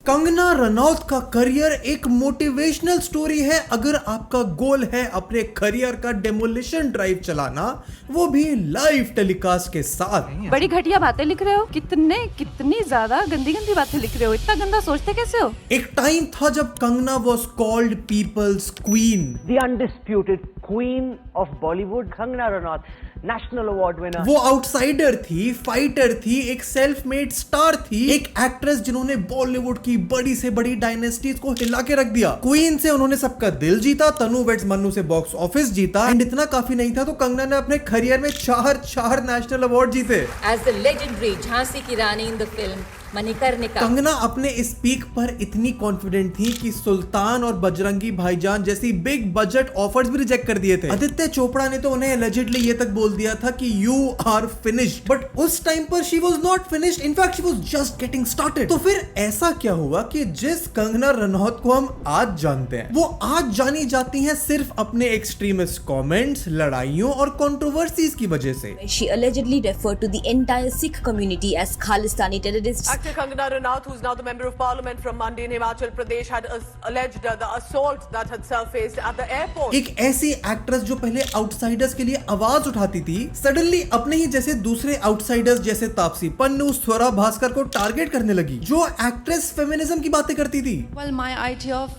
कंगना रनौत का करियर एक motivational story है। अगर आपका गोल है अपने करियर का डेमोलिशन ड्राइव चलाना, वो भी लाइव टेलीकास्ट के साथ। बड़ी घटिया बातें लिख रहे हो, कितनी ज्यादा गंदी गंदी बातें लिख रहे हो, इतना गंदा सोचते कैसे हो? एक टाइम था जब Kangana was called people's queen, The undisputed queen of Bollywood, Kangana Ranaut, national award winner. वो आउटसाइडर थी, फाइटर थी, एक सेल्फ मेड स्टार थी, एक एक्ट्रेस जिन्होंने बॉलीवुड की बड़ी से बड़ी डायनेस्टीज को हिला के रख दिया। क्वीन से उन्होंने सबका दिल जीता, तनु वेड्स मन्नू से बॉक्स ऑफिस जीता, एंड इतना काफी नहीं था तो कंगना ने अपने करियर में चार नेशनल अवार्ड जीते। As the legendary झांसी की रानी in the film Manikarnika. Kangana अपने इस पीक पर इतनी कॉन्फिडेंट थी कि सुल्तान और बजरंगी भाईजान जैसी बिग बजट ऑफर्स भी रिजेक्ट कर दिए थे। आदित्य चोपड़ा ने तो उन्हें एलिजिडली ये तक बोल दिया था कि यू आर फिनिश्ड, बट उस टाइम पर she was not finished, in fact she was just getting started. तो फिर ऐसा क्या हुआ कि जिस कंगना रनौत को हम आज जानते हैं, वो आज जानी जाती हैं सिर्फ अपने एक्सट्रीमिस्ट कमेंट्स, लड़ाइयों और कंट्रोवर्सीज की वजह से। She allegedly referred to the entire Sikh community as Khalistani terrorists. Actor Kangana Ranaut, who is now the Member of Parliament from Mandi in Himachal Pradesh, had alleged the assault that had surfaced at the airport. एक ऐसी actress जो पहले outsiders के लिए आवाज उठाती थी, suddenly अपने ही जैसे दूसरे आउटसाइडर्स जैसे तापसी पन्नू, स्वरा भास्कर को टारगेट करने लगी। जो एक्ट्रेस फेमिनिज्म की बातें करती थी। Well, my idea of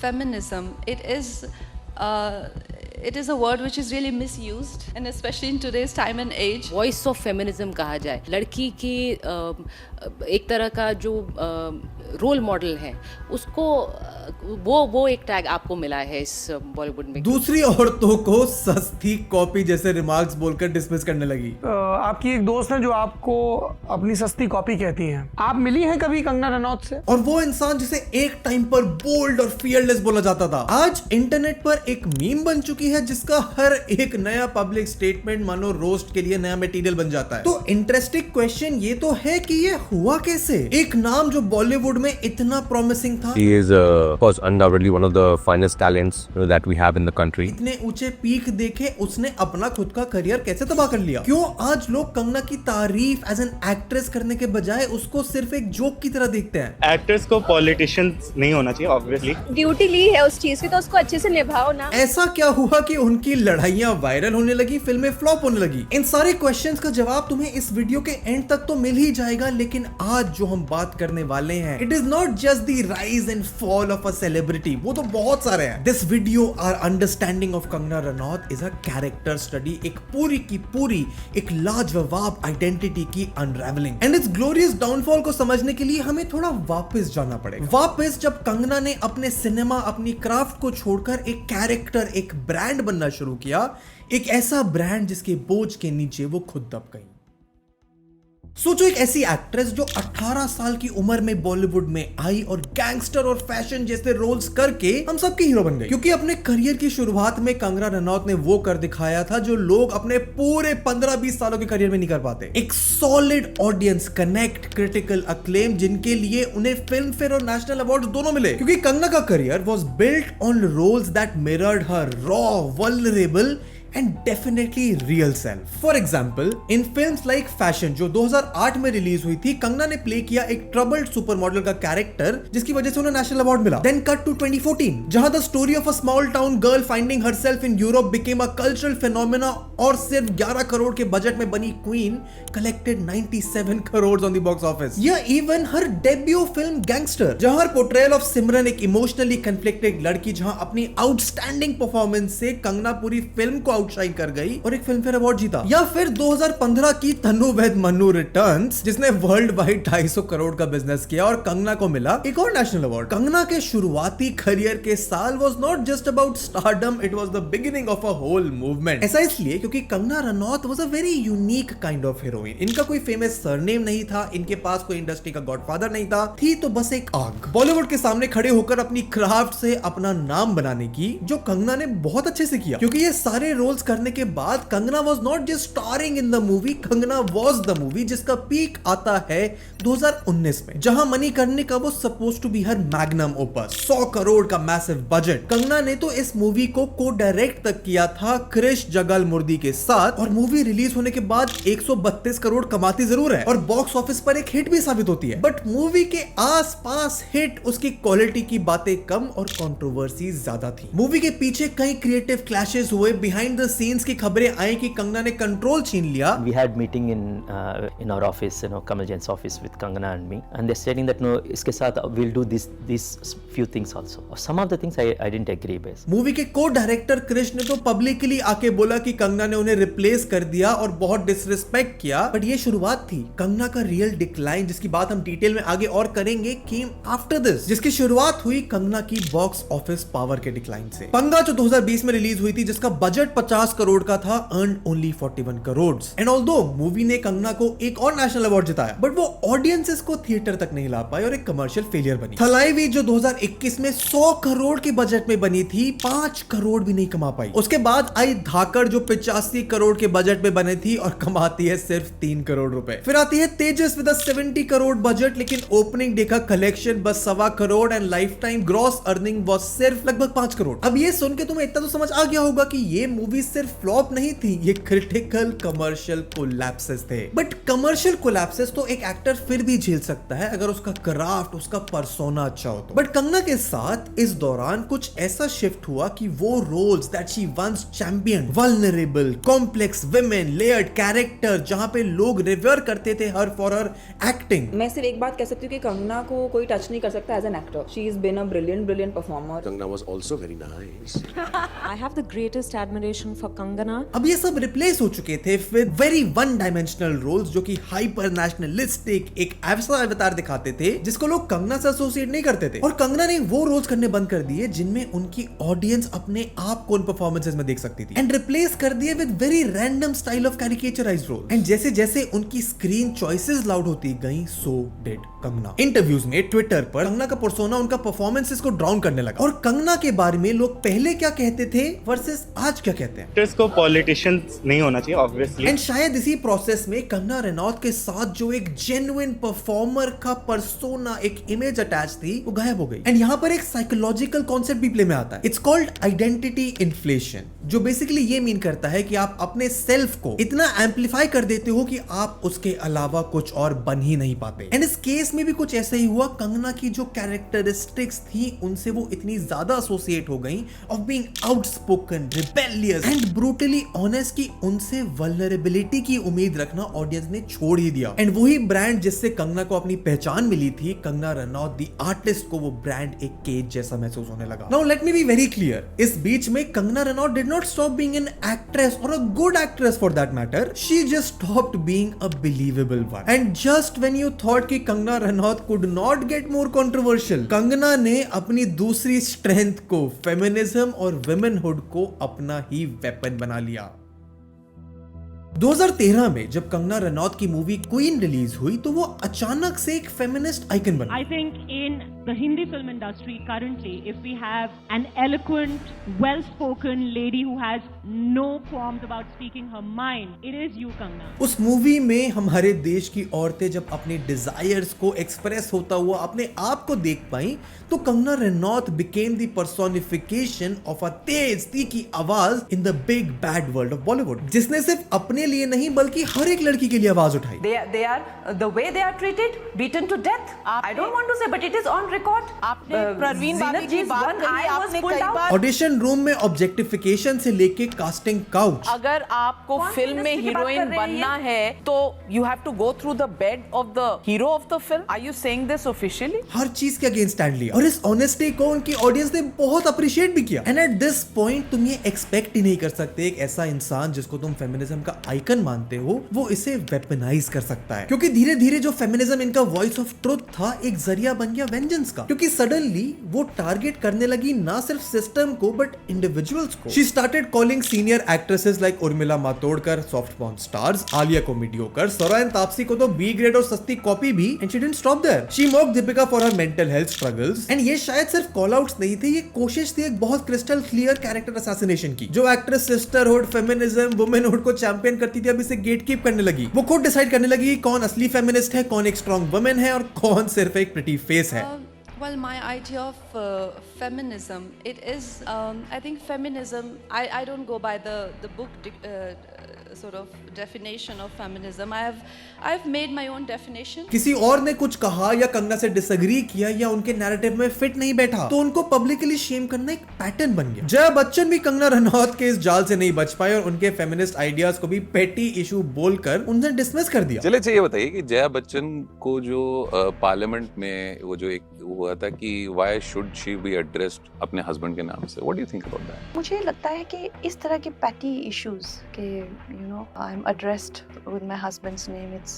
feminism, it is a word which is really misused, and especially in today's time and age. Voice of feminism कहा जाए, लड़की की एक तरह का जो रोल मॉडल है, उसको वो एक टैग आपको मिला है इस बॉलीवुड में। दूसरी औरतों को सस्ती कॉपी जैसे रिमार्क्स बोलकर डिसमिस करने लगी। आपकी एक दोस्त है जो आपको अपनी सस्ती कॉपी कहती हैं। आप मिली हैं कभी कंगना रनौत से? और वो इंसान जिसे एक टाइम पर बोल्ड और फियरलेस बोला जाता था, आज इंटरनेट पर एक मीम बन चुकी है जिसका हर एक नया पब्लिक स्टेटमेंट मानो रोस्ट के लिए नया मटेरियल बन जाता है। तो इंटरेस्टिंग क्वेश्चन ये तो है कि ये हुआ कैसे? एक नाम जो बॉलीवुड में इतना प्रॉमिसिंग था, He is of course undoubtedly one of the finest talents that we have in the country. इतने ऊंचे पीक देखे उसने अपना खुद का करियर कैसे तबाह कर लिया? क्यों आज लोग कंगना की तारीफ एज एन एक्ट्रेस करने के बजाय उसको सिर्फ एक जोक की तरह देखते हैं? एक्टर्स को पॉलिटिशियन नहीं होना चाहिए, ऑब्वियसली। ड्यूटी ली है उस चीज की तो उसको अच्छे से निभाओ ना। ऐसा क्या हुआ कि उनकी लड़ाइयां वायरल होने लगी, फिल्में फ्लॉप होने लगी? इन सारे क्वेश्चंस का जवाब तुम्हें इस वीडियो के एंड तक तो मिल ही जाएगा, लेकिन आज जो हम बात करने वाले हैं, it is not just the rise and fall of a celebrity, वो तो बहुत सारे हैं। This video our understanding of Kangana Ranaut is a character study, एक पूरी की पूरी एक लाजवाब आइडेंटिटी की unravelling, and its glorious downfall को समझने के लिए हमें थोड़ा वापस जाना पड़ेगा। वापस जब कंगना ने अपने सिनेमा, अपनी क्राफ्ट को छोड़कर एक कैरेक्टर, एक ब्रांड बनना शुरू किया, एक ऐसा ब्रांड जिसके बोझ के नीचे वो खुद दब गई। सोचो, एक ऐसी एक्ट्रेस जो 18 साल की उम्र में बॉलीवुड में आई और गैंगस्टर और फैशन जैसे रोल्स करके हम सबके हीरो बन गई, क्योंकि अपने करियर की शुरुआत में कंगना रनौत ने वो कर दिखाया था जो लोग अपने पूरे 15-20 सालों के करियर में नहीं कर पाते। एक solid audience connect, critical acclaim, जिनके लिए उन्हें फिल्म फेयर और नेशनल अवार्ड दोनों मिले, क्योंकि कंगना का career was built on roles that mirrored her raw, vulnerable and definitely real self. For example, in films like Fashion जो 2008 में रिलीज हुई थी, कंगना ने प्ले किया एक ट्रबल्ड सुपर मॉडल का कैरेक्टर जिसकी वजह से उन्हें नेशनल अवार्ड मिला। Then cut to 2014 जहां the story of a small town girl finding herself in Europe became a cultural phenomena, और सिर्फ 11 करोड़ के बजट में बनी Queen collected 97 crore on the box office. या even her debut film Gangster, जहां हर पोर्ट्रेयल ऑफ सिमरन एक इमोशनली कन्फ्लिक्टेड लड़की, जहां अपनी आउटस्टैंडिंग परफॉर्मेंस से कंगना पूरी फिल्म को आउटशाइन कर गई और एक फिल्म फेयर अवार्ड जीता। या फिर 2015 की तनु वेद मन्नू रिटर्न्स, जिसने वर्ल्ड वाइड 250 करोड़ का बिजनेस किया और कंगना को मिला एक और नेशनल अवार्ड। कंगना के शुरुआती करियर के साल was not just about stardom, it was the beginning of a whole movement. ऐसा इसलिए क्योंकि Kangana Ranaut was a very unique kind of heroine. इनका कोई फेमस सरनेम नहीं था, इनके पास कोई इंडस्ट्री का गॉडफादर नहीं था, थी तो बस एक आग। बॉलीवुड के सामने खड़े होकर अपनी क्राफ्ट से अपना नाम बनाने की, जो कंगना ने बहुत अच्छे से किया, क्योंकि ये सारे रोल्स रोल्स करने के बाद Kangana was not just starring in the movie, Kangana was the movie जिसका पीक आता है 2019 में, जहां मणिकर्णिका वो suppose to be her magnum opus. 100 crore का मैसिव बजट। कंगना ने तो इस मूवी को को डायरेक्ट तक किया था क्रिश जगलमुर्दी के साथ, और मूवी रिलीज होने के बाद 132 करोड़ कमाती जरूर है और बॉक्स ऑफिस पर एक हिट भी साबित होती है, बट मूवी के आसपास हिट, उसकी क्वालिटी की बातें कम और कंट्रोवर्सी ज्यादा थी। मूवी के पीछे कई क्रिएटिव क्लैशेस हुए, बिहाइंड द सीन्स की खबरें आई कि कंगना ने कंट्रोल छीन लिया। We had meeting in our office, Kamal Jain's office with Kangana and me, and they're stating that no, इसके साथ we'll do these few things also. Some of the things I didn't agree with. Movie के को director Krrish ने तो publicly आके बोला कि कंगना ने उन्हें रिप्लेस कर दिया और बहुत डिसरिस्पेक्ट किया, बट ये शुरुआत थी। कंगना का रियल डिक्लाइन, जिसकी बात हम डिटेल में आगे और करेंगे, केम आफ्टर दिस, जिसकी शुरुआत हुई कंगना की बॉक्स ऑफिस पावर के डिक्लाइन से। पंगा जो 2020 में रिलीज हुई थी, जिसका बजट 50 करोड़ का था, earn only 41 crore. And although movie ने कंगना को एक और नेशनल अवार्ड जिताया, बट वो ऑडियंसेस को थिएटर तक नहीं ला पाई और एक कमर्शियल फेलियर बनी। थलाईवी जो 2021 में 100 करोड़ के बजट में बनी थी, 5 करोड़ भी नहीं कमा पाई। उसके बाद आई धाकड़ जो 85 करोड़ के बजट में बनी थी और कमाती है सिर्फ 3 करोड़ रुपए। फिर आती है तेजस विद 70 करोड़ बजट, लेकिन ओपनिंग डे का कलेक्शन बस 1.25 crore and life time gross earning was सिर्फ लगभग 5 करोड़। अब ये सुन के तुम्हें इतना तो समझ आ गया होगा कि ये मूवी सिर्फ फ्लॉप नहीं थी, ये क्रिटिकल कमर्शियल कोलैप्सेस थे। बट कमर्शियल कोलैप्सेस तो एक एक्टर फिर भी झेल सकता है अगर उसका क्राफ्ट, उसका पर्सोना अच्छा हो तो। बट कंगना के साथ इस दौरान कुछ ऐसा शिफ्ट हुआ कि वो roles that she once champion, vulnerable, complex women, layered character, जहां पे लोग रिवर करते थे हर फॉर हर एक्टिंग। मैं सिर्फ एक बात कह सकती हूँ कि कंगना को कोई टच नहीं कर सकता as an actor. She is been a brilliant performer. Kangana was also very nice. I have the greatest admiration for Kangana. अब ये सब रिप्लेस हो चुके थे with very one dimensional roles, जो कि हाइपर नेशनलिस्टिक एक ऐसा अवतार दिखाते थे जिसको लोग कंगना से एसोसिएट नहीं करते थे। और कंगना ने वो रोल्स करने बंद कर दिए जिनमें उनकी ऑडियंस अपने आप को उन परफॉर्मेंसेस में देख सकती थी, एंड रिप्लेस कर दिए with very random style of caricaturised role. And जैसे जैसे उनकी स्क्रीन चॉइसेस लाउड होती गई, सो डिड कंगना। इंटरव्यूज में, ट्विटर पर कंगना का पर्सोना उनका परफॉर्मेंसेस को ड्राउन करने लगा। और कंगना के बारे में लोग पहले क्या कहते थे वर्सेस आज क्या कहते हैं। एक्टर्स को पॉलिटिशियंस नहीं होना चाहिए ऑब्वियसली। एंड शायद इसी प्रोसेस में कंगना रनौत के साथ जो एक जेन्युइन परफॉर्मर का पर्सोना, एक इमेज अटैच थी, वो गायब हो गई। एंड यहाँ पर एक साइकोलॉजिकल कॉन्सेप्ट भी प्ले में आता है। इट्स कॉल्ड आइडेंटिटी इन्फ्लेशन, जो बेसिकली ये मीन करता है कि आप अपने सेल्फ को इतना एम्पलीफाई कर देते हो कि आप उसके अलावा कुछ और बन ही नहीं पाते। एंड इस केस में भी कुछ ऐसा ही हुआ। कंगना की जो कैरेक्टरिस्टिक्स थी उनसे वो इतनी ज्यादा एसोसिएट हो गई of being outspoken, rebellious and brutally honest कि उनसे वल्नरेबिलिटी की उम्मीद रखना ऑडियंस ने छोड़ ही दिया। एंड वही ब्रांड जिससे कंगना को अपनी पहचान मिली थी, कंगना रनौत द आर्टिस्ट, को वो ब्रांड एक केज जैसा महसूस होने लगा। Now let me be very clear, इस बीच में Kangana Ranaut did not stop being an actress और a good actress for that matter, she just stopped being a believable one. And just when you thought कि Kangana Ranaut could not get more controversial, Kangana ने अपनी दूसरी strength को, feminism और womanhood को अपना ही weapon बना लिया। 2013 में जब कंगना रनौत की मूवी क्वीन रिलीज हुई तो वो अचानक से एक फेमिनिस्ट आइकन बनी। I think in the Hindi film industry currently, if we have an eloquent, well-spoken lady who has no qualms about speaking her mind, it is you, Kangna. उस movie में हमारे देश की औरतें जब अपने डिजायर्स को एक्सप्रेस होता हुआ अपने आप को देख पाई, तो Kangana Ranaut became the personification of a तेज तीखी आवाज in the big bad world of Bollywood, जिसने सिर्फ अपने लिए नहीं बल्कि हर एक लड़की के लिए आवाज उठाई। They are the way they are treated, beaten to death. I don't want to say, but it is on record. आपने प्रवीण बाबी की बात कही, आपने कई बार ऑडिशन रूम में ऑब्जेक्टिफिकेशन से लेके कास्टिंग काउच। अगर आपको फिल्म में हीरोइन बनना है तो you have to go through the bed of the hero of the film. Are you saying this officially? हर चीज के अगेंस्ट स्टैंड लिया और इस ऑनेस्टी को उनकी ऑडियंस ने बहुत अप्रिशिएट भी किया। एंड एट दिस पॉइंट तुम ये एक्सपेक्ट ही नहीं कर सकते एक ऐसा इंसान जिसको तुम फेमिनिज्म का आइकन मानते हो वो इसे वेपनाइज कर सकता है, क्योंकि धीरे धीरे जो फेमिनिज्म इनका वॉइस ऑफ ट्रुथ था एक जरिया बन गया वेंजेंस का, क्योंकि सडनली वो टारगेट करने लगी ना सिर्फ सिस्टम को बट इंडिविजुअल्स को। She started calling senior actresses like Urmila Matondkar soft porn stars, Alia को मीडियोकर, सौरा एंड तापसी को तो बी ग्रेड और सस्ती कॉपी भी, and she didn't stop there. She mocked Deepika for her mental health struggles, and ये शायद सिर्फ कॉल आउट्स नहीं थे, ये कोशिश थी एक बहुत क्रिस्टल क्लियर कैरेक्टर असैसिनेशन की। जो एक्ट्रेस सिस्टरहुड, फेमिनिज्म, वुमेनहुड को चैंपियन करती थी अब इसे गेटकीप करने लगी। वो खुद डिसाइड करने लगी कौन असली फेमिनिस्ट है, कौन एक स्ट्रॉन्ग वुमेन है और कौन सिर्फ एक प्रिटी फेस है। Well, my idea of feminism, it is, I think feminism, I don't go by the book sort of definition of feminism. I've made my own definition. किसी और ने कुछ कहा या कंगना से डिसएग्री किया या उनके नैरेटिव में फिट नहीं बैठा तो उनको पब्लिकली शेम करना एक पैटर्न बन गया। जया बच्चन भी कंगना रनौत के इस जाल से नहीं बच पाए और उनके फेमिनिस्ट आइडियाज को भी पेटी इशू बोलकर उन्हें डिसमिस कर दिया। चलिए ये बताइए कि जया बच्चन को जो पार्लियामेंट में वो जो एक हुआ था कि why should she be addressed अपने हस्बैंड के नाम से, what do you think about that? मुझे लगता है कि इस तरह के पैटी इश्यूज के you know I am addressed with my husbands name, it's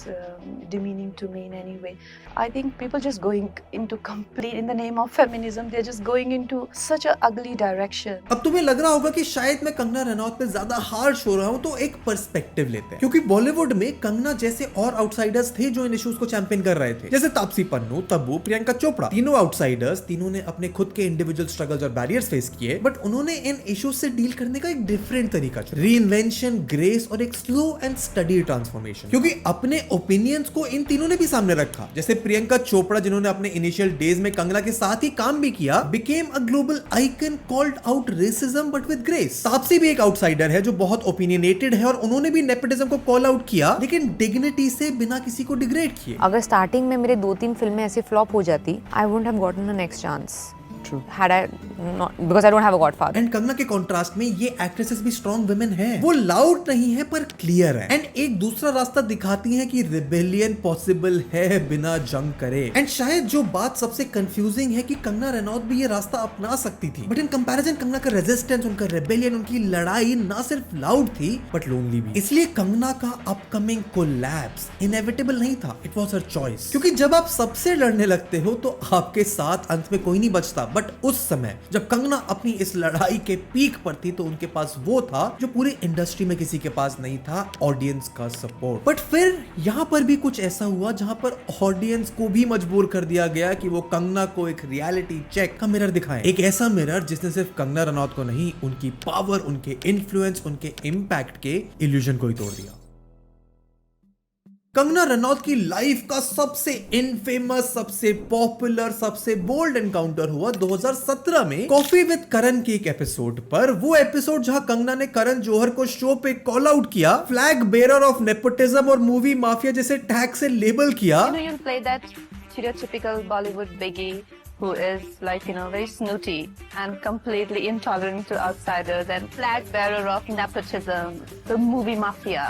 demeaning to me in any way. I think people just going into complete in the name of feminism, they're just going into such a ugly direction. अब तुम्हें लग रहा होगा कि शायद मैं कंगना रनौत पे ज्यादा हार्श हो रहा हूँ, तो एक पर्सपेक्टिव लेते हैं, क्योंकि बॉलीवुड में कंगना जैसे और आउटसाइडर्स थे जो इन इश्यूज को चैंपियन कर रहे थे, जैसे तापसी पन्नू, तब्बू, प्रियंका चोपड़ा। तीनों आउटसाइडर्स, तीनों ने अपने खुद के इंडिविजुअल स्ट्रगल्स और बैरियर्स फेस किए, बट उन्होंने इन इश्यूज से डील करने का एक डिफरेंट तरीका चुना, रीइन्वेंशन, ग्रेस और एक स्लो एंड स्टडी ट्रांसफॉर्मेशन। क्योंकि अपने ओपिनियंस को इन तीनों ने भी सामने रखा, जैसे प्रियंका चोपड़ा जिन्होंने अपने इनिशियल डेज में कंगना के साथ ही काम भी किया, became a global icon, called out racism but with grace. Taapsee भी एक आउटसाइडर है जो बहुत ओपिनियनेटेड है और उन्होंने भी नेपोटिज्म को कॉल आउट किया, लेकिन डिग्निटी से, बिना किसी को डिग्रेड किए। अगर स्टार्टिंग में मेरे 2-3 फिल्में ऐसे फ्लॉप हो जाती, I wouldn't have gotten a next chance. Had I not, because I don't have a godfather. And Kangana के कॉन्ट्रास्ट में ये एक्ट्रेसेस भी स्ट्रॉन्ग वुमेन हैं। वो लाउड नहीं है पर क्लियर है, एंड एक दूसरा रास्ता दिखाती हैं कि रिबेलियन पॉसिबल है बिना जंग करे। एंड शायद जो बात सबसे कंफ्यूजिंग है कि कंगना रनौत भी ये रास्ता अपना सकती थी, बट इन कंपैरिजन कंगना का रेजिस्टेंस, उनका रिबेलियन, उनकी लड़ाई ना सिर्फ लाउड थी बट लोनली भी। इसलिए कंगना का अपकमिंग कोलैप्स इनएविटेबल नहीं था, इट वाज हर चॉइस। क्योंकि जब आप सबसे लड़ने लगते हो तो आपके साथ अंत में कोई नहीं बचता, बट उस समय जब कंगना अपनी इस लड़ाई के पीक पर थी तो उनके पास वो था जो पूरी इंडस्ट्री में किसी के पास नहीं था, ऑडियंस का सपोर्ट। बट फिर यहां पर भी कुछ ऐसा हुआ जहां पर ऑडियंस को भी मजबूर कर दिया गया कि वो कंगना को एक रियलिटी चेक का मिरर दिखाएं, एक ऐसा मिरर जिसने सिर्फ कंगना रनौत को नहीं, उनकी पावर, उनके इन्फ्लुएंस, उनके इम्पैक्ट के इल्यूजन को ही तोड़ दिया। कंगना रनौत की लाइफ का सबसे इनफेमस, सबसे पॉपुलर, सबसे बोल्ड एनकाउंटर हुआ 2017 में कॉफी विद करण के एक एपिसोड पर। वो एपिसोड जहां कंगना ने करण जौहर को शो पे कॉल आउट किया, फ्लैग बेरर ऑफ नेपोटिज्म और मूवी माफिया जैसे टैग से लेबल किया। You know, you'll play that stereotypical Bollywood biggie who is like, you know, very snooty and completely intolerant to outsiders and flag bearer of nepotism, the movie mafia.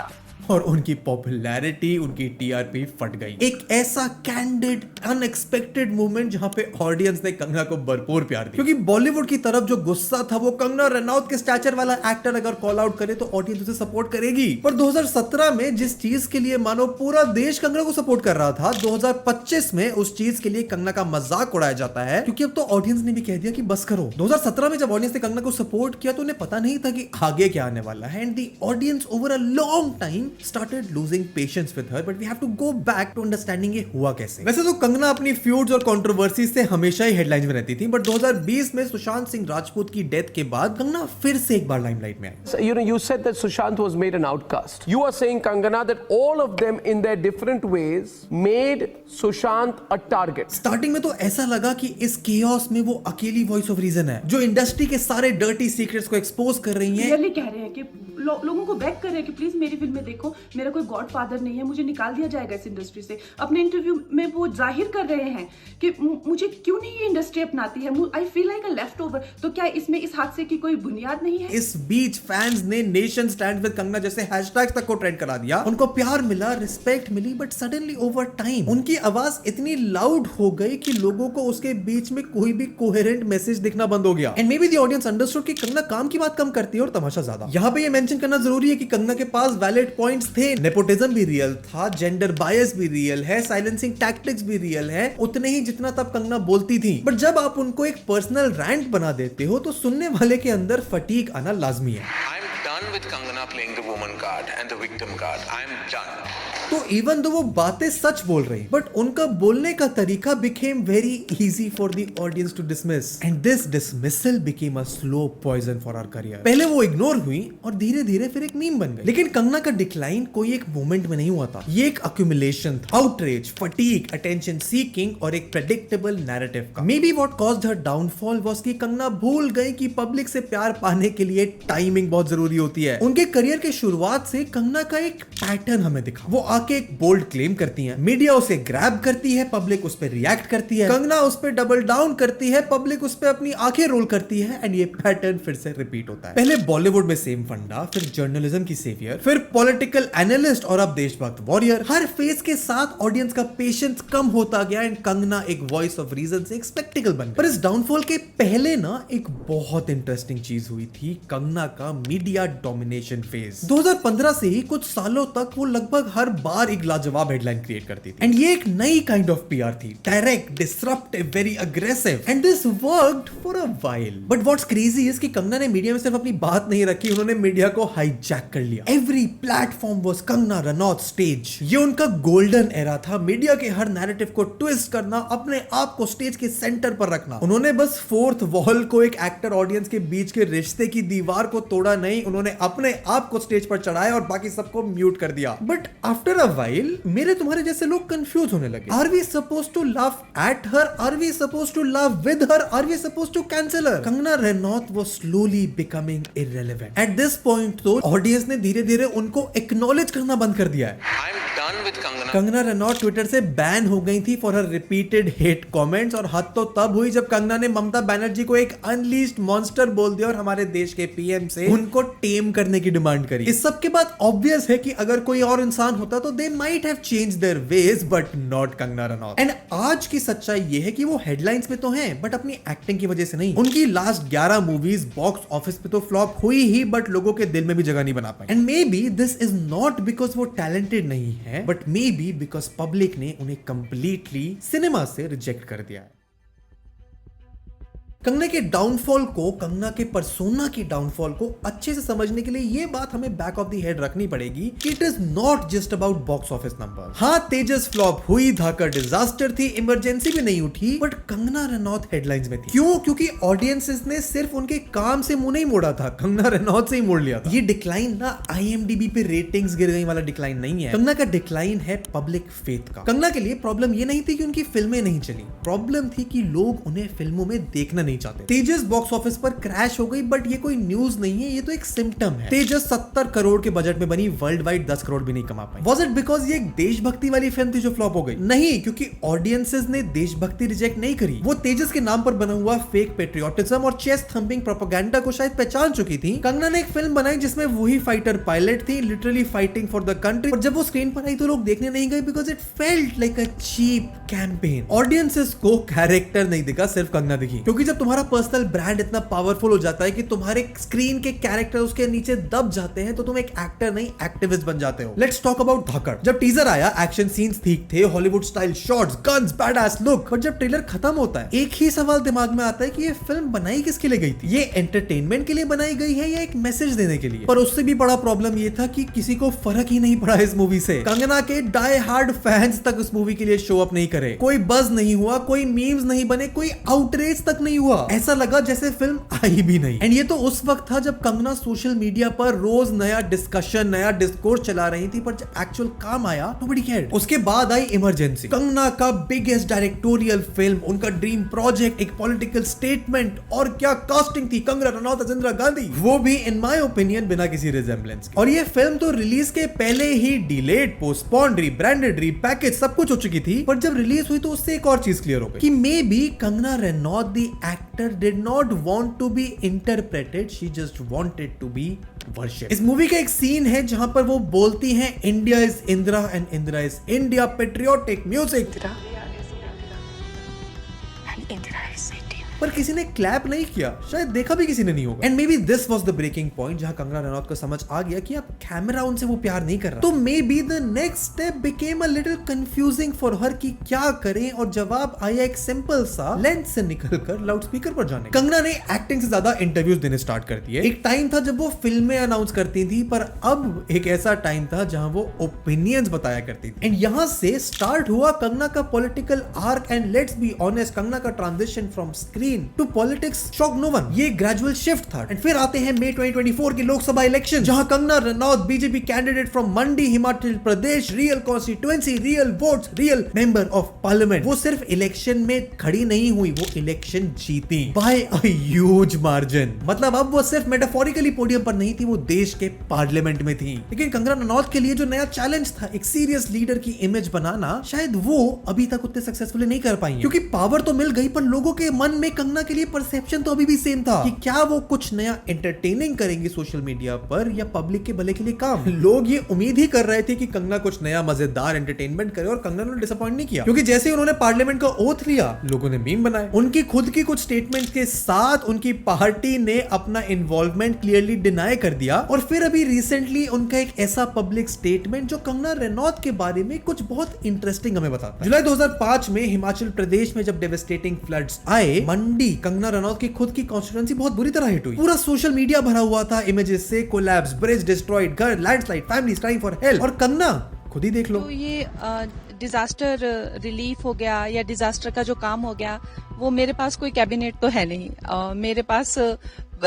और उनकी popularity, उनकी TRP फट गई। एक ऐसा candid, unexpected moment जहां पे audience ने कंगना को भरपूर प्यार दिया, क्योंकि बॉलीवुड की तरफ जो गुस्सा था वो कंगना रनौत के स्टैचर वाला एक्टर अगर कॉल आउट करे तो ऑडियंस उसे सपोर्ट करेगी। पर 2017 में जिस चीज के लिए मानो पूरा देश कंगना को सपोर्ट कर रहा था, 2025 में उस चीज के लिए कंगना का मजाक उड़ाया जाता है, क्योंकि अब तो ऑडियंस ने भी कह दिया कि बस करो। 2017 में जब ऑडियंस ने कंगना को सपोर्ट किया तो उन्हें पता नहीं था कि आगे क्या आने वाला है, and the audience over a long time started losing patience with her, but we have to go back to understanding ये हुआ कैसे। वैसे तो कंगना अपनी फ्यूड्स और कंट्रोवर्सीज से हमेशा ही हेडलाइंस में रहती थी, बट 2020 में सुशांत सिंह राजपूत की डेथ के बाद कंगना फिर से एक बार लाइमलाइट में आई। So, you know, you said that Sushant was made an outcast. You are saying, Kangana, that all of them in their different ways made Sushant a target. Starting में तो ऐसा लगा कि इस केओस में वो अकेली वॉइस ऑफ रीजन है जो इंडस्ट्री के सारे डर्टी सीक्रेट्स को एक्सपोज कर रही है। रियली कह रहे हैं कि लोगों को बैक कर रहे हैं कि प्लीज मेरी फिल्म में देखो, मेरा कोई गॉडफादर नहीं है, मुझे निकाल दिया जाएगा इस इंडस्ट्री से। अपने इंटरव्यू में वो जाहिर कर रहे हैं कि मुझे क्यों नहीं ये इंडस्ट्री अपनाती है, I feel like a left over. तो क्या इसमें इस हादसे की कोई बुनियाद नहीं है? इस बीच फैंस ने नेशन स्टैंड विद कंगना जैसे हैशटैग्स तक को ट्रेंड करा दिया। उनको प्यार मिला, रिस्पेक्ट मिली, बट सडनली ओवर टाइम उनकी आवाज इतनी लाउड हो गई कि लोगों को उसके बीच में कोई भी कोहेरेंट मैसेज दिखना बंद हो गया। And may be the audience understood कि कंगना काम की बात कम करती है और तमाशा ज्यादा। यहाँ पे ये मेंशन करना जरूरी है कि कंगना के पास वैलिड पॉइंट्स थे। नेपोटिज्म भी रियल था, जेंडर बायस भी रियल है, साइलेंसिंग टैक्टिक्स भी रियल है, उतने ही जितना तब कंगना बोलती थी। बट जब आप उनको एक पर्सनल रैंट बना देते हो तो सुनने वाले के अंदर फटीग आना लाजमी है। I'm done with Kangana playing the woman card and the victim card. I'm done. तो इवन दो वो बातें सच बोल रही, बट उनका बोलने का तरीका became very easy for the audience to dismiss, and this dismissal became a slow poison for our career. पहले वो इग्नोर हुई और धीरे धीरे फिर एक मीम बन गई। लेकिन कंगना का डिक्लाइन कोई एक मोमेंट में नहीं हुआ था, ये एक accumulation था, outrage, fatigue, attention seeking और एक predictable narrative का। Maybe what caused her downfall was कि कंगना भूल गई कि पब्लिक से प्यार पाने के लिए टाइमिंग बहुत जरूरी होती है। उनके करियर के शुरुआत से कंगना का एक पैटर्न हमें दिखा। वो आके एक बोल्ड क्लेम करती हैं, मीडिया उसे ग्रैब करती है, पब्लिक उस पर रिएक्ट करती है, कंगना उस पर डबल डाउन करती है, पब्लिक उस पर अपनी आंखें रोल करती है, एंड ये पैटर्न फिर से रिपीट होता है। पहले बॉलीवुड में सेम फंडा, फिर जर्नलिज्म की सेवियर, फिर पॉलिटिकल एनालिस्ट और अब देशभक्त वॉरियर। हर फेज के साथ ऑडियंस का पेशेंस कम होता गया एंड कंगना एक वॉइस ऑफ रीजन से एक स्पेक्टिकल बन गई। पर इस डाउनफॉल के पहले ना एक बहुत इंटरेस्टिंग चीज हुई थी, कंगना का मीडिया डोमिनेशन फेज। 2015 से ही कुछ सालों तक वो लगभग हर बार एक लाजवाब हेडलाइन क्रिएट करती थी, एंड ये एक नई काइंड ऑफ पीआर थी, direct, disruptive, very aggressive, and this worked for a while. But what's crazy is कि कंगना ने मीडिया में सिर्फ अपनी बात नहीं रखी, उन्होंने मीडिया को हाईजैक कर लिया। Every platform was Kangana Ranaut stage. ये उनका गोल्डन एरा था, मीडिया के हर नैरेटिव को ट्विस्ट करना, अपने आप को स्टेज के सेंटर पर रखना। उन्होंने बस फोर्थ वॉल को, एक एक्टर ऑडियंस के बीच के रिश्ते की दीवार को तोड़ा नहीं, उन्होंने अपने आप को स्टेज पर चढ़ाया और बाकी सबको म्यूट कर दिया। बट आफ्टर अ व्हाइल मेरे तुम्हारे जैसे लोग कंफ्यूज होने लगे। Are we supposed to laugh at her, are we supposed to laugh with her, are we supposed to cancel her? Kangana Ranaut was slowly becoming irrelevant. At this point तो audience ने धीरे धीरे उनको एक्नॉलेज करना बंद कर दिया है। I'm done with Kangana. Kangana Ranaut Twitter से बैन हो गई थी for her repeated hate comments, और हद तो तब हुई जब कंगना ने ममता बनर्जी को एक अनलीस्ड मॉन्स्टर बोल दिया और हमारे देश के पीएम से उनको टेम करने की डिमांड करी। इस सब के बाद ऑब्वियस है कि अगर कोई और इंसान होता तो they might have change their ways, but not Kangana Ranaut. And आज की सच्चाई ये है कि वो हेडलाइंस में तो हैं, बट अपनी एक्टिंग की वजह से नहीं। उनकी लास्ट 11 मूवीज बॉक्स ऑफिस पे तो फ्लॉप हुई ही, बट लोगों के दिल में भी जगह नहीं बना पाई। And maybe this is not because वो टैलेंटेड नहीं है, but maybe because public ने उन्हें कंप्लीटली सिनेमा से रिजेक्ट कर दिया है। कंगना के डाउनफॉल को, कंगना के पर्सोना की डाउनफॉल को अच्छे से समझने के लिए ये बात हमें बैक ऑफ द हेड रखनी पड़ेगी कि it is not just about box office number. हाँ, तेजस फ्लॉप हुई, धाकड़ डिजास्टर थी, इमरजेंसी भी नहीं उठी, बट कंगना रनौत हेडलाइंस में थी। क्यों? क्योंकि ऑडियंसेस ने सिर्फ उनके काम से मुंह नहीं मोड़ा था, कंगना रनौत से ही मोड़ लिया था। ये डिक्लाइन ना IMDb पे रेटिंग्स गिर गई वाला डिक्लाइन नहीं है, कंगना का डिक्लाइन है पब्लिक फेथ का। कंगना के लिए प्रॉब्लम ये नहीं थी कि उनकी फिल्में नहीं चली, प्रॉब्लम थी कि लोग उन्हें फिल्मों में देखना नहीं चाहते। तेजस बॉक्स ऑफिस पर क्रैश हो गई, बट ये कोई न्यूज नहीं है, ये तो एक सिम्टम है। तेजस 70 करोड़ के बजट में बनी, वर्ल्ड वाइड 10 करोड़ भी नहीं कमा पाई। वाज इट बिकॉज ये एक देशभक्ति वाली फिल्म थी जो फ्लॉप हो गई? नहीं, क्योंकि ऑडियंसेस ने देशभक्ति रिजेक्ट नहीं करी। वो तेजस के नाम पर बना हुआ फेक पेट्रियोटिज्म और चेस्ट थंपिंग प्रोपेगेंडा को शायद पहचान चुकी थी। कंगना ने एक फिल्म बनाई जिसमें वही फाइटर पायलट थी, literally fighting for the country, और जब वो स्क्रीन पर आई तो लोग देखने नहीं गए because it felt like a cheap campaign. Audiences को कैरेक्टर नहीं दिखा, सिर्फ कंगना दिखी। क्योंकि जब तुम्हारा पर्सनल ब्रांड इतना पावरफुल हो जाता है कि तुम्हारे स्क्रीन के कैरेक्टर उसके नीचे दब जाते हैं, तो तुम एक एक्टर नहीं एक्टिविस्ट बन जाते हो। लेट्स टॉक अबाउट धाकड़। जब टीजर आया, एक्शन सीन्स ठीक थे, Hollywood style shots, guns, badass look, but जब ट्रेलर खत्म होता है एक ही सवाल दिमाग में आता है कि ये फिल्म बनाई किसके लिए गई थी? ये एंटरटेनमेंट के लिए बनाई गई है या एक मैसेज देने के लिए? पर उससे भी बड़ा प्रॉब्लम ये था कि किसी को फर्क ही नहीं पड़ा इस मूवी से। कंगना के डाई हार्ड फैंस तक उस मूवी के लिए शो अप नहीं करे, कोई बज नहीं हुआ, कोई मीम्स नहीं बने, कोई आउटरीच तक नहीं हुआ हुआ, ऐसा लगा जैसे फिल्म आई भी नहीं। एंड ये तो उस वक्त था जब कंगना सोशल मीडिया पर रोज नया डिस्कशन, नया डिस्कोर्स चला रही थी, पर जब एक्चुअल काम आया nobody cared। उसके बाद आई इमरजेंसी, कंगना का बिगेस्ट डायरेक्टोरियल फिल्म, उनका ड्रीम प्रोजेक्ट, एक पॉलिटिकल स्टेटमेंट, और क्या कास्टिंग थी, कंगना रनौत, इंदिरा गांधी, वो भी इन माय ओपिनियन बिना किसी रिजेम्बलेंस के। और ये फिल्म तो रिलीज के पहले ही डिलेड, पोस्टपोन्ड, रीब्रांडेड, रीपैकेज सब कुछ हो चुकी थी, पर जब रिलीज हुई तो उससे एक और चीज क्लियर हो गई कि maybe Kangana Ranaut the actor did not want to be interpreted, she just wanted to be worshipped. इस मूवी का एक सीन है जहां पर वो बोलती हैं India is Indira and Indira is India, patriotic music, पर किसी ने क्लैप नहीं किया, शायद देखा भी किसी ने नहीं होगा। And maybe this was the breaking point जहां कंगना रनौत को समझ आ गया कि अब कैमरा उनसे वो प्यार नहीं कर रहा। तो may be the next step became a little confusing for her कि क्या करें, और जवाब आया एक सिंपल सा, लेंस से निकलकर लाउडस्पीकर पर जाने। कंगना ने एक्टिंग से ज्यादा इंटरव्यूज देने स्टार्ट कर दिए। एक टाइम था जब वो फिल्में अनाउंस करती थी, पर अब एक ऐसा टाइम था जहां वो ओपिनियंस बताया करती थी। एंड यहां से स्टार्ट हुआ कंगना का political arc. And let's be honest, Kangana का transition from screen to politics shock no one, ये ग्रेजुअल शिफ्ट था। एंड फिर आते हैं मई 2024 के लोकसभा इलेक्शन, जहां Kangana Ranaut BJP candidate from Mandi, Himachal Pradesh, real constituency, real votes, real member of parliament. वो सिर्फ इलेक्शन में खड़ी नहीं हुई, वो इलेक्शन जीती बाय अ ह्यूज मार्जिन। मतलब अब वो सिर्फ मेटाफोरिकली पोडियम पर नहीं थी, वो देश के पार्लियामेंट में थी। लेकिन कंगना रनौत के लिए जो नया चैलेंज था, एक सीरियस लीडर की इमेज बनाना, शायद वो अभी तक उतने सक्सेसफुली नहीं कर पाई, क्योंकि पावर तो मिल गई, पर लोगों के मन में कंगना के लिए परसेप्शन तो अभी भी सेम था कि क्या वो कुछ नया एंटरटेनिंग करेंगी सोशल मीडिया पर, या पब्लिक के भले के लिए काम। लोग ये उम्मीद ही कर रहे थे कि कंगना कुछ नया मजेदार एंटरटेनमेंट करे, और कंगना ने डिसअपॉइंट नहीं किया, क्योंकि जैसे उन्होंने पार्लियामेंट का ओथ लिया, लोगों ने मीम बनाए। उनकी खुद की कुछ स्टेटमेंट के साथ उनकी पार्टी ने अपना इन्वॉल्वमेंट क्लियरली डिनाई कर दिया। और फिर अभी रिसेंटली उनका एक ऐसा पब्लिक स्टेटमेंट जो कंगना रनौत के बारे में कुछ बहुत इंटरेस्टिंग हमें बताता है। जुलाई 2005 में हिमाचल प्रदेश में जब डेवास्टेटिंग फ्लड्स आए, मंडी, कंगना रनौत की खुद की कॉन्स्टिट्यूएंसी बहुत बुरी तरह हिट हुई। पूरा सोशल मीडिया भरा हुआ था इमेजेस से, कोलैप्स, ब्रिज डिस्ट्रॉयड, घर landslide, families crying for help. और कंगना खुद ही देख लो, तो ये डिजास्टर रिलीफ हो गया या डिजास्टर का जो काम हो गया, वो मेरे पास कोई कैबिनेट तो है नहीं। मेरे पास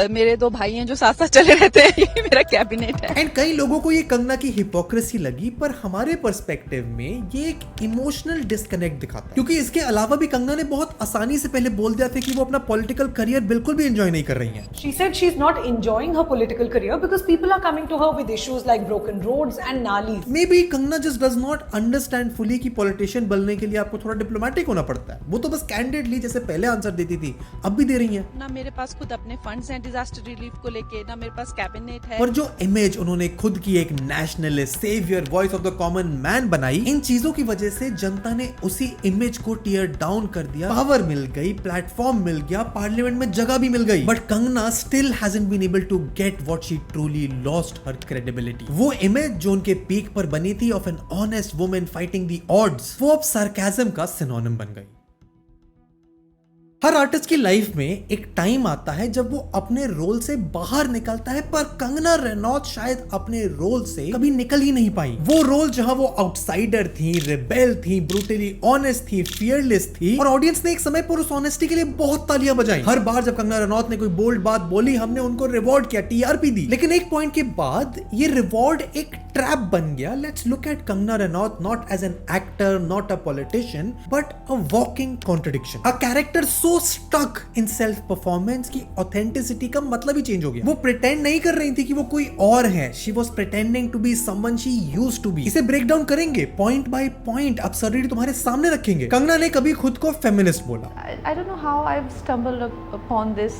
मेरे दो भाई हैं जो साथ साथ चले रहते हैं, ये मेरा कैबिनेट है। एंड कई लोगों को ये कंगना की हिपोक्रेसी लगी, पर हमारे पर्सपेक्टिव में ये एक इमोशनल डिस्कनेक्ट दिखाता है, क्योंकि इसके अलावा भी कंगना ने बहुत आसानी से पहले बोल दिया था कि वो अपना पॉलिटिकल करियर बिल्कुल भी एंजॉय नहीं कर रही हैं। She said she's not enjoying her political career because people are coming to her with issues like broken roads and nalis. Maybe Kangana just does not understand fully कि पॉलिटिशियन बनने के लिए आपको थोड़ा डिप्लोमेटिक होना पड़ता है। वो तो बस कैंडिडेटली जैसे पहले आंसर देती थी, अब भी दे रही हैं। ना मेरे पास खुद अपने फंड्स हैं डिजास्टर रिलीफ को लेके, ना मेरे पास कैबिनेट है। और जो इमेज उन्होंने खुद की एक nationalist, saviour, voice of the common man बनाई, इन चीजों की वजह से जनता ने उसी इमेज को टीयर डाउन कर दिया। पावर मिल गई, प्लेटफॉर्म मिल गया, पार्लियामेंट में जगह भी मिल गई, but Kangana still hasn't been able to get what she truly lost, her credibility. वो इमेज जो उनके पीक पर बनी थी of an honest woman fighting the odds, वो अब सार्काज्म का सिनोनिम बन गई। हर आर्टिस्ट की लाइफ में एक टाइम आता है जब वो अपने रोल से बाहर निकलता है, पर कंगना रनौत शायद अपने रोल से कभी निकल ही नहीं पाई। वो रोल जहां वो आउटसाइडर थी, रिबेल थी, ब्रूटली ऑनेस्ट थी, फियरलेस थी, और ऑडियंस ने एक समय पर उस ऑनेस्टी के लिए बहुत तालियां बजाई। हर बार जब कंगना रनौत ने कोई बोल्ड बात बोली, हमने उनको रिवॉर्ड किया, टीआरपी दी। लेकिन एक पॉइंट के बाद ये रिवॉर्ड एक ट्रैप बन गया। Let's look at Kangana Ranaut not as an actor, not a politician, but a walking contradiction, a character so stuck in self performance की ऑथेंटिसिटी का मतलब ही चेंज हो गया। वो प्रिटेंड नहीं कर रही थी कि वो कोई और है, she was pretending to be someone she used to be. इसे ब्रेक डाउन करेंगे पॉइंट बाय पॉइंट, अब्सर्डिटी तुम्हारे सामने रखेंगे। कंगना ने कभी खुद को फेमिनिस्ट बोला। I don't know how I've stumbled upon this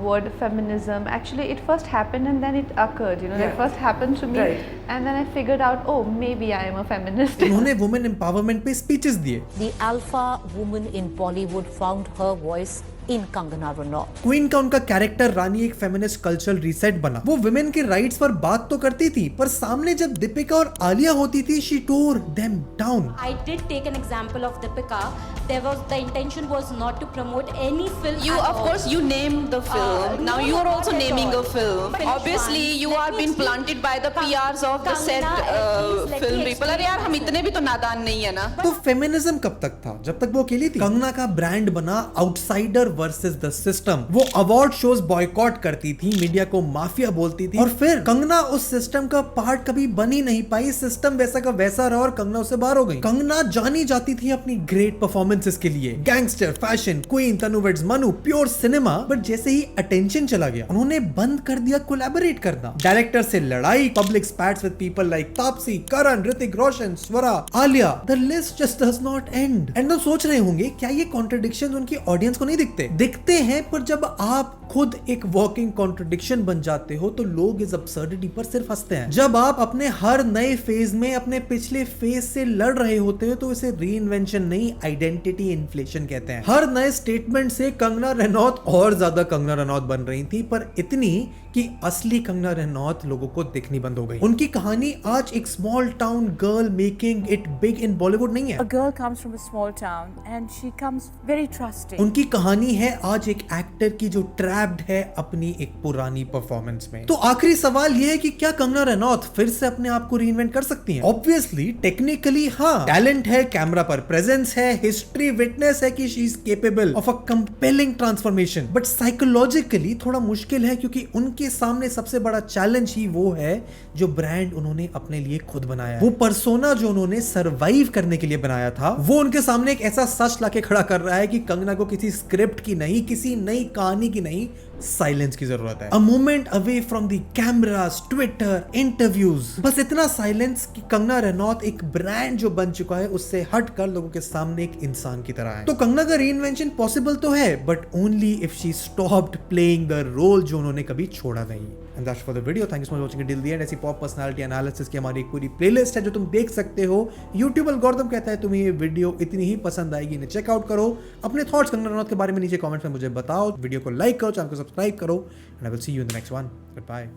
word feminism. Actually, it first happened and then it occurred. You know, it first happened to me, and then I figured out, oh, maybe I am a feminist. उन्होंने women empowerment पे speeches दिए। The alpha woman in Bollywood found her voice in Kangana Ranaut. Queen का उनका character रानी एक feminist cultural reset बना। वो women के rights पर बात तो करती थी, पर सामने जब दीपिका और आलिया होती थी, she tore them down. I did take an example of Deepika. The intention was not to promote any film. You, of course, you named the film. Now you are also naming a film. Obviously, you are being planted by the PRs of the said film people. अरे यार, हम इतने भी तो नादान नहीं है ना। तो फेमिनिज्म कब तक था? जब तक वो अकेली थी। कंगना का ब्रांड बना आउटसाइडर वर्सेस द सिस्टम। वो अवार्ड शोज बॉयकॉट करती थी, मीडिया को माफिया बोलती थी, और फिर कंगना उस सिस्टम का पार्ट कभी बन ही नहीं पाई। सिस्टम वैसा का वैसा रहा और कंगना उससे बाहर हो गई। कंगना जानी जाती थी अपनी ग्रेट परफॉर्मेंसेस के लिए, gangster, fashion, queen, Tanu weds Manu, pure cinema. But जैसे ही अटेंशन चला गया, उन्होंने बंद कर दिया कोलैबोरेट करना। डायरेक्टर से लड़ाई, public spats with people like Taapsee, Karan, Hrithik Roshan, Swara, Alia, the list just does not end. And तुम सोच रहे होंगे क्या ये कॉन्ट्रडिक्शन उनकी ऑडियंस को नहीं दिखते? दिखते हैं, पर जब आप खुद एक वॉकिंग कॉन्ट्रडिक्शन बन जाते हो तो लोग इस अब्सर्डिटी पर सिर्फ हंसते हैं। जब आप अपने हर नए फेज में अपने पिछले फेज से लड़ रहे होते हो तो इसे रीइन्वेंशन नहीं, आइडेंटिटी इन्फ्लेशन कहते हैं। हर नए स्टेटमेंट से कंगना रनौत और ज्यादा कंगना रनौत बन रही थी, पर इतनी कि असली कंगना रनौत लोगों को दिखनी बंद हो गई। उनकी कहानी आज एक small town girl making it big in Bollywood नहीं है। A girl comes from a small town and she comes very trusting. उनकी कहानी है आज एक एक्टर की जो ट्रैप्ड है अपनी एक पुरानी परफॉर्मेंस में। तो आखिरी सवाल यह है कि क्या कंगना रनौत फिर से अपने आप को रीइन्वेंट कर सकती हैं? ऑब्वियसली टेक्निकली हाँ, टैलेंट है, कैमरा पर प्रेजेंस है, हिस्ट्री विटनेस है कि she is capable of a compelling transformation. But psychologically थोड़ा मुश्किल है, क्योंकि उनके सामने सबसे बड़ा चैलेंज ही वो है जो ब्रांड उन्होंने अपने लिए खुद बनाया। वो पर्सोना जो उन्होंने सरवाइव करने के लिए बनाया था, वो उनके सामने एक ऐसा सच लाके खड़ा कर रहा है कि कंगना को किसी स्क्रिप्ट की नहीं, किसी नई कहानी की नहीं, साइलेंस की जरूरत है। A moment away from the cameras, Twitter, interviews, बस इतना साइलेंस कि कंगना रनौत एक ब्रांड जो बन चुका है उससे हटकर लोगों के सामने एक इंसान की तरह है। तो कंगना का रीइन्वेंशन पॉसिबल तो है, but only if she stopped playing the role जो उन्होंने कभी छोड़ा नहीं। And that's for the video. Thank you so much for watching it till the end. ऐसी पॉप पर्सनालिटी एनालिसिस की हमारी एक पूरी प्लेलिस्ट है जो तुम देख सकते हो। YouTube एल्गोरिथम कहता है तुम्हें ये वीडियो इतनी ही पसंद आएगी, इन्हें चेकआउट करो। अपने थॉट्स कंगना रनौत के बारे में नीचे कमेंट्स में मुझे बताओ। वीडियो को लाइक करो, चैनल को सब्सक्राइब करो, and I will see you in the next one. Good bye.